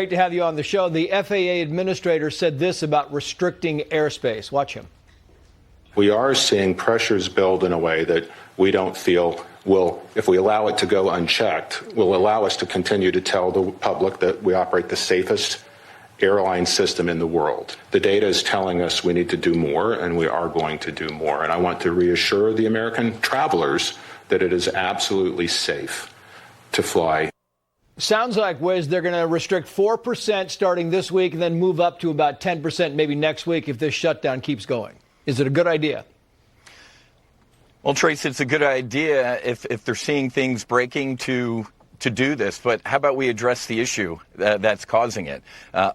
Great to have you on the show. The FAA administrator said this about restricting airspace. Watch him. We are seeing pressures build in a way that we don't feel will, if we allow it to go unchecked, will allow us to continue to tell the public that we operate the safest airline system in the world. The data is telling us we need to do more, and we are going to do more. And I want to reassure the American travelers that it is absolutely safe to fly. Sounds like, Whiz, they're going to restrict 4% starting this week and then move up to about 10% maybe next week if this shutdown keeps going. Is it a good idea? Well, Trace, it's a good idea if they're seeing things breaking to do this, but how about we address the issue that's causing it?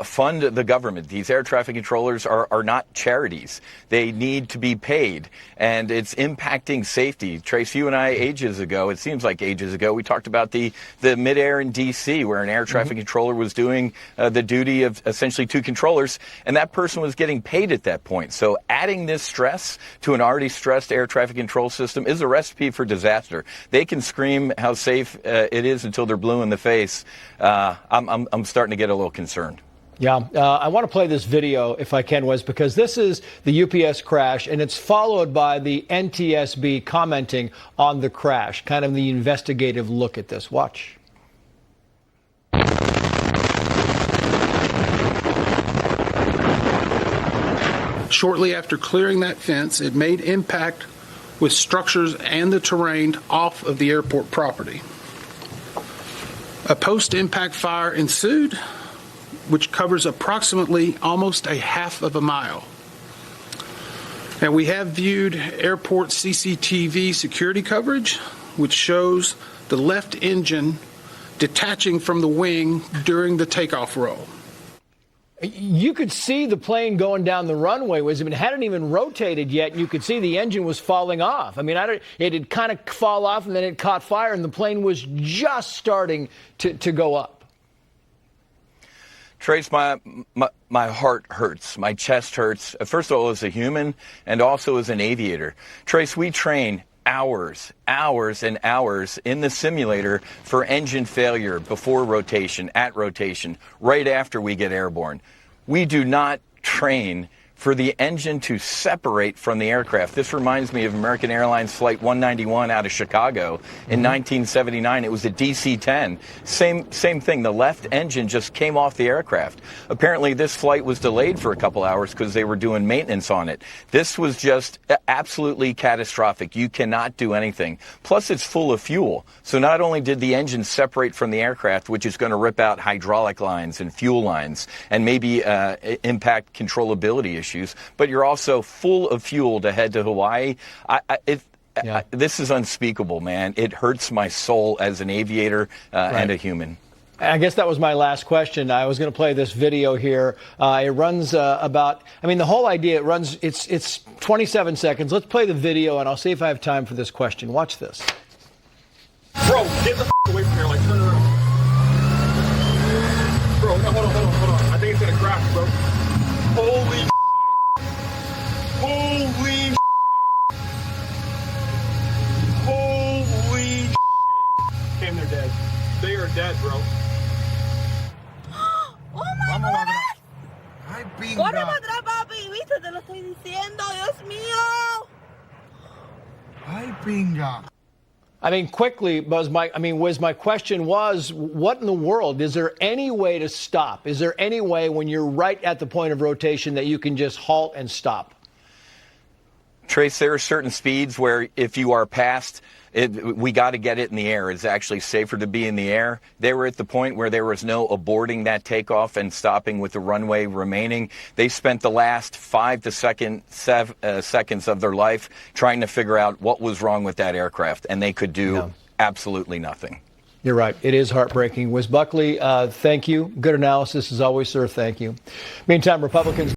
Fund the government. These air traffic controllers are not charities. They need to be paid, and it's impacting safety. Trace, you and I, ages ago, it seems like ages ago, we talked about the midair in D.C. where an air traffic controller was doing the duty of essentially two controllers, and that person was getting paid at that point. So adding this stress to an already stressed air traffic control system is a recipe for disaster. They can scream how safe it is until they're blue in the face. I'm starting to get a little concerned. Yeah, I want to play this video, if I can, Wes, because this is the UPS crash, and it's followed by the NTSB commenting on the crash, kind of the investigative look at this. Watch. Shortly after clearing that fence, it made impact with structures and the terrain off of the airport property. A post-impact fire ensued, which covers approximately almost a half of a mile. And we have viewed airport CCTV security coverage, which shows the left engine detaching from the wing during the takeoff roll. You could see the plane going down the runway. It hadn't even rotated yet, and you could see the engine was falling off. I mean, it had kind of fall off, and then it caught fire, and the plane was just starting to go up. Trace, my heart hurts. My chest hurts. First of all, as a human and also as an aviator. Trace, we train hours and hours in the simulator for engine failure before rotation, at rotation, right after we get airborne. We do not train for the engine to separate from the aircraft. This reminds me of American Airlines Flight 191 out of Chicago in 1979. It was a DC-10. Same thing. The left engine just came off the aircraft. Apparently, this flight was delayed for a couple hours because they were doing maintenance on it. This was just absolutely catastrophic. You cannot do anything. Plus, it's full of fuel. So not only did the engine separate from the aircraft, which is going to rip out hydraulic lines and fuel lines and maybe impact controllability issues, but you're also full of fuel to head to Hawaii. This is unspeakable, man. It hurts my soul as an aviator and a human. I guess that was my last question. I was going to play this video here. It runs the whole idea, it's 27 seconds. Let's play the video, and I'll see if I have time for this question. Watch this. Bro, get the away from here, like, turn around. Bro, no, hold on. I think it's going to crash, bro. Holy Damn, they're dead. They are dead, bro. Oh my God. Corre para atrás, papi. Viste, te lo estoy diciendo. Dios mío. Ay, pinga. I mean, quickly, Buzz, my question was, what in the world? Is there any way to stop? Is there any way when you're right at the point of rotation that you can just halt and stop? Trace, there are certain speeds where if you are past it, we got to get it in the air. It's actually safer to be in the air. They were at the point where there was no aborting that takeoff and stopping with the runway remaining. They spent the last 5 to 7 seconds of their life trying to figure out what was wrong with that aircraft, and they could do absolutely nothing. You're right. It is heartbreaking. Whiz Buckley, thank you. Good analysis as always, sir. Thank you. Meantime, Republicans